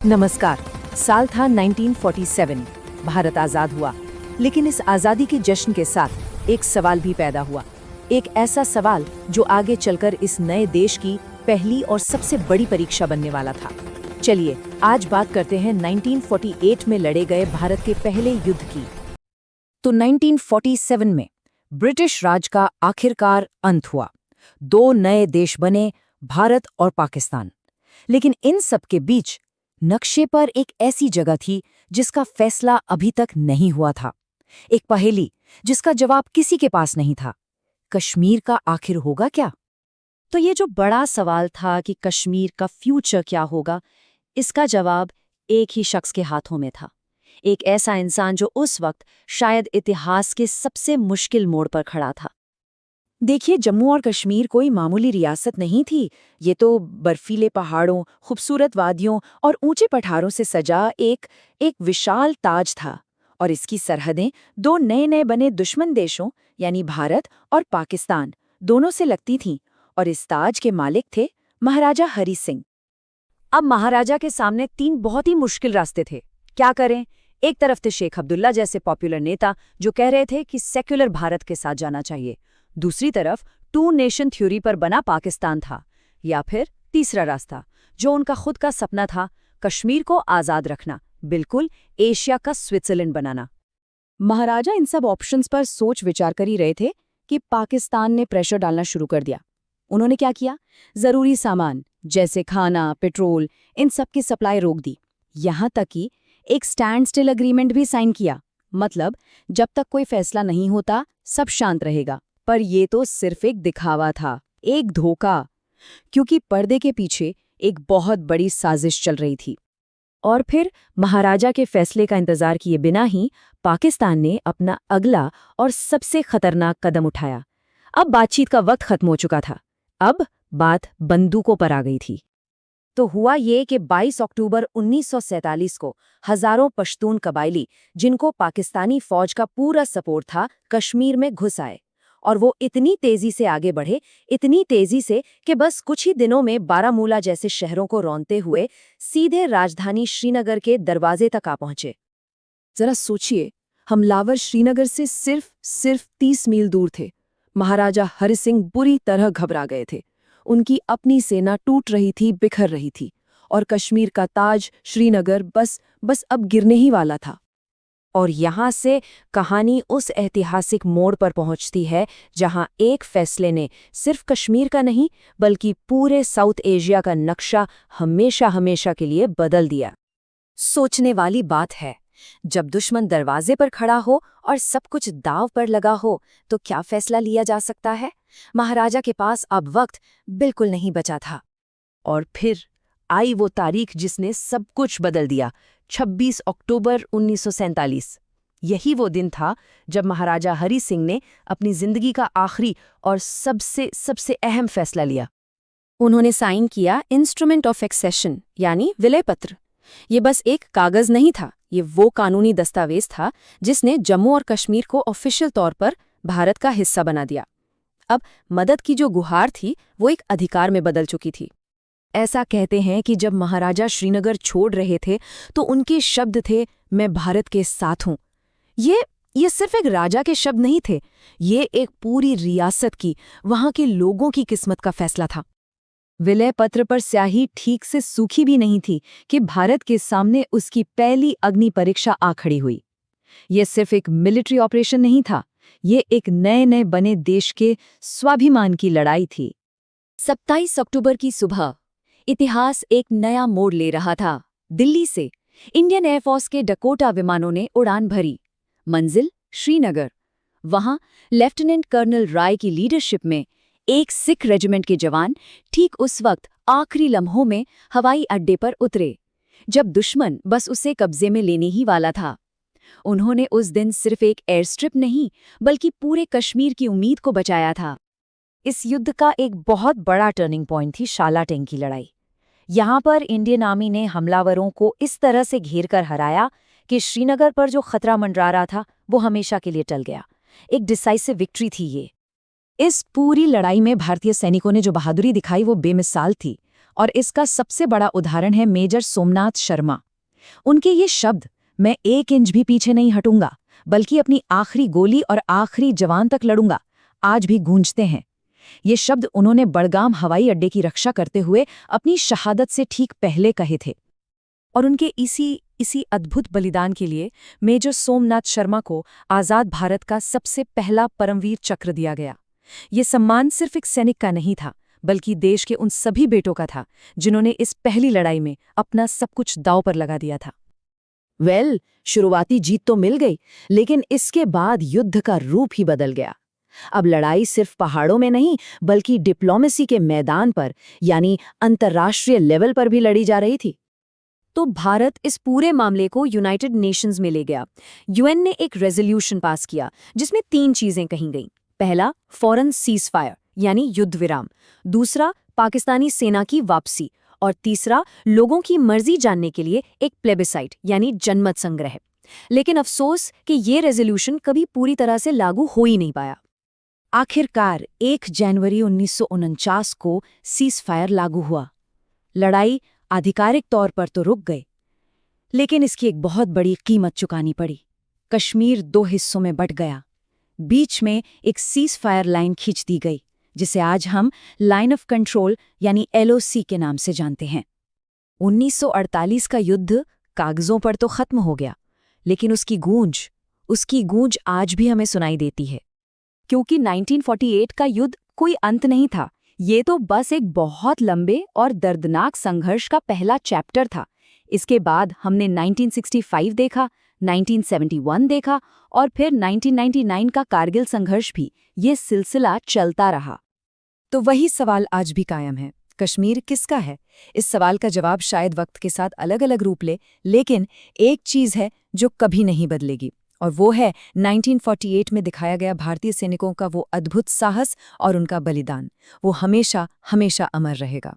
नमस्कार। साल था 1947। भारत आज़ाद हुआ, लेकिन इस आज़ादी के जश्न के साथ एक सवाल भी पैदा हुआ। एक ऐसा सवाल जो आगे चलकर इस नए देश की पहली और सबसे बड़ी परीक्षा बनने वाला था। चलिए आज बात करते हैं 1948 में लड़े गए भारत के पहले युद्ध की। तो 1947 में ब्रिटिश राज का आखिरकार अंत हुआ। दो नए देश बने, भारत और पाकिस्तान। लेकिन इन सब के बीच नक्शे पर एक ऐसी जगह थी जिसका फैसला अभी तक नहीं हुआ था। एक पहेली जिसका जवाब किसी के पास नहीं था। कश्मीर का आखिर होगा क्या? तो ये जो बड़ा सवाल था कि कश्मीर का फ्यूचर क्या होगा, इसका जवाब एक ही शख्स के हाथों में था। एक ऐसा इंसान जो उस वक्त शायद इतिहास के सबसे मुश्किल मोड़ पर खड़ा था। देखिए, जम्मू और कश्मीर कोई मामूली रियासत नहीं थी। ये तो बर्फीले पहाड़ों, खूबसूरत वादियों और ऊंचे पठारों से सजा एक विशाल ताज था। और इसकी सरहदें दो नए नए बने दुश्मन देशों यानी भारत और पाकिस्तान दोनों से लगती थीं। और इस ताज के मालिक थे महाराजा हरि सिंह। अब महाराजा के सामने तीन बहुत ही मुश्किल रास्ते थे। क्या करें? एक तरफ थे शेख अब्दुल्ला जैसे पॉपुलर नेता जो कह रहे थे कि सेक्युलर भारत के साथ जाना चाहिए। दूसरी तरफ टू नेशन थ्योरी पर बना पाकिस्तान था। या फिर तीसरा रास्ता जो उनका खुद का सपना था, कश्मीर को आज़ाद रखना, बिल्कुल एशिया का स्विट्जरलैंड बनाना। महाराजा इन सब ऑप्शंस पर सोच विचार कर ही रहे थे कि पाकिस्तान ने प्रेशर डालना शुरू कर दिया। उन्होंने क्या किया? जरूरी सामान जैसे खाना, पेट्रोल, इन सब की सप्लाई रोक दी। यहां तक कि एक स्टैंड स्टिल अग्रीमेंट भी साइन किया। मतलब जब तक कोई फैसला नहीं होता सब शांत रहेगा। पर ये तो सिर्फ एक दिखावा था, एक धोखा, क्योंकि पर्दे के पीछे एक बहुत बड़ी साजिश चल रही थी। और फिर महाराजा के फैसले का इंतजार किए बिना ही पाकिस्तान ने अपना अगला और सबसे खतरनाक कदम उठाया। अब बातचीत का वक्त खत्म हो चुका था। अब बात बंदूकों पर आ गई थी। तो हुआ ये कि 22 अक्टूबर 1947 को हजारों पश्तून कबायली, जिनको पाकिस्तानी फौज का पूरा सपोर्ट था, कश्मीर में घुस आए। और वो इतनी तेजी से आगे बढ़े, इतनी तेजी से कि बस कुछ ही दिनों में बारामूला जैसे शहरों को रौंदते हुए सीधे राजधानी श्रीनगर के दरवाजे तक आ पहुंचे। जरा सोचिए, हमलावर श्रीनगर से सिर्फ 30 मील दूर थे। महाराजा हरि सिंह बुरी तरह घबरा गए थे। उनकी अपनी सेना टूट रही थी, बिखर रही थी। और कश्मीर का ताज श्रीनगर बस अब गिरने ही वाला था। और यहाँ से कहानी उस ऐतिहासिक मोड़ पर पहुँचती है जहाँ एक फैसले ने सिर्फ कश्मीर का नहीं बल्कि पूरे साउथ एशिया का नक्शा हमेशा के लिए बदल दिया। सोचने वाली बात है, जब दुश्मन दरवाजे पर खड़ा हो और सब कुछ दांव पर लगा हो तो क्या फैसला लिया जा सकता है? महाराजा के पास अब वक्त बिल्कुल नहीं बचा था। और फिर आई वो तारीख जिसने सब कुछ बदल दिया, 26 अक्टूबर 1947। यही वो दिन था जब महाराजा हरि सिंह ने अपनी जिंदगी का आखिरी और सबसे अहम फैसला लिया। उन्होंने साइन किया इंस्ट्रूमेंट ऑफ एक्सेशन यानी विलय पत्र। ये बस एक कागज नहीं था, ये वो कानूनी दस्तावेज था जिसने जम्मू और कश्मीर को ऑफिशियल तौर पर भारत का हिस्सा बना दिया। अब मदद की जो गुहार थी वो एक अधिकार में बदल चुकी थी। ऐसा कहते हैं कि जब महाराजा श्रीनगर छोड़ रहे थे तो उनके शब्द थे, मैं भारत के साथ हूं। ये सिर्फ एक राजा के शब्द नहीं थे, ये एक पूरी रियासत की, वहां के लोगों की किस्मत का फैसला था। विलय पत्र पर स्याही ठीक से सूखी भी नहीं थी कि भारत के सामने उसकी पहली अग्नि परीक्षा आ खड़ी हुई। ये सिर्फ एक मिलिट्री ऑपरेशन नहीं था, ये एक नए नए बने देश के स्वाभिमान की लड़ाई थी। 27 अक्टूबर की सुबह इतिहास एक नया मोड़ ले रहा था। दिल्ली से इंडियन एयरफोर्स के डकोटा विमानों ने उड़ान भरी। मंजिल श्रीनगर। वहां लेफ्टिनेंट कर्नल राय की लीडरशिप में एक सिख रेजिमेंट के जवान ठीक उस वक्त आखिरी लम्हों में हवाई अड्डे पर उतरे जब दुश्मन बस उसे कब्जे में लेने ही वाला था। उन्होंने उस दिन सिर्फ एक एयर स्ट्रिप नहीं बल्कि पूरे कश्मीर की उम्मीद को बचाया था। इस युद्ध का एक बहुत बड़ा टर्निंग पॉइंट थी शाला टैंक की लड़ाई। यहाँ पर इंडियन आर्मी ने हमलावरों को इस तरह से घेरकर हराया कि श्रीनगर पर जो खतरा मंडरा रहा था वो हमेशा के लिए टल गया। एक डिसाइसिव विक्ट्री थी ये। इस पूरी लड़ाई में भारतीय सैनिकों ने जो बहादुरी दिखाई वो बेमिसाल थी। और इसका सबसे बड़ा उदाहरण है मेजर सोमनाथ शर्मा। उनके ये शब्द, मैं 1 इंच भी पीछे नहीं हटूंगा, बल्कि अपनी आखिरी गोली और आखिरी जवान तक लड़ूंगा, आज भी गूंजते हैं। ये शब्द उन्होंने बड़गाम हवाई अड्डे की रक्षा करते हुए अपनी शहादत से ठीक पहले कहे थे। और उनके इसी अद्भुत बलिदान के लिए मेजर सोमनाथ शर्मा को आज़ाद भारत का सबसे पहला परमवीर चक्र दिया गया। ये सम्मान सिर्फ एक सैनिक का नहीं था, बल्कि देश के उन सभी बेटों का था जिन्होंने इस पहली लड़ाई में अपना सब कुछ दांव पर लगा दिया था। शुरुआती जीत तो मिल गई, लेकिन इसके बाद युद्ध का रूप ही बदल गया। अब लड़ाई सिर्फ पहाड़ों में नहीं, बल्कि डिप्लोमेसी के मैदान पर, यानी अंतर्राष्ट्रीय लेवल पर भी लड़ी जा रही थी। तो भारत इस पूरे मामले को यूनाइटेड नेशंस में ले गया। यूएन ने एक रेजोल्यूशन पास किया जिसमें 3 चीजें कही गईं। पहला, फौरन सीज फायर यानी युद्ध विराम। दूसरा, पाकिस्तानी सेना की वापसी। और तीसरा, लोगों की मर्जी जानने के लिए एक प्लेबिसाइट यानी जनमत संग्रह। लेकिन अफसोस कि ये रेजोल्यूशन कभी पूरी तरह से लागू हो ही नहीं पाया। आखिरकार 1 जनवरी 1949 को सीज फायर लागू हुआ। लड़ाई आधिकारिक तौर पर तो रुक गई, लेकिन इसकी एक बहुत बड़ी कीमत चुकानी पड़ी। कश्मीर 2 हिस्सों में बंट गया। बीच में एक सीज फायर लाइन खींच दी गई, जिसे आज हम लाइन ऑफ कंट्रोल यानी LOC के नाम से जानते हैं। 1948 का युद्ध कागजों पर तो खत्म हो गया, लेकिन उसकी गूंज आज भी हमें सुनाई देती है। क्योंकि 1948 का युद्ध कोई अंत नहीं था, ये तो बस एक बहुत लंबे और दर्दनाक संघर्ष का पहला चैप्टर था। इसके बाद हमने 1965 देखा, 1971 देखा और फिर 1999 का कारगिल संघर्ष भी। ये सिलसिला चलता रहा। तो वही सवाल आज भी कायम है, कश्मीर किसका है? इस सवाल का जवाब शायद वक्त के साथ अलग अलग रूप ले, लेकिन एक चीज़ है जो कभी नहीं बदलेगी, और वो है 1948 में दिखाया गया भारतीय सैनिकों का वो अद्भुत साहस और उनका बलिदान। वो हमेशा हमेशा अमर रहेगा।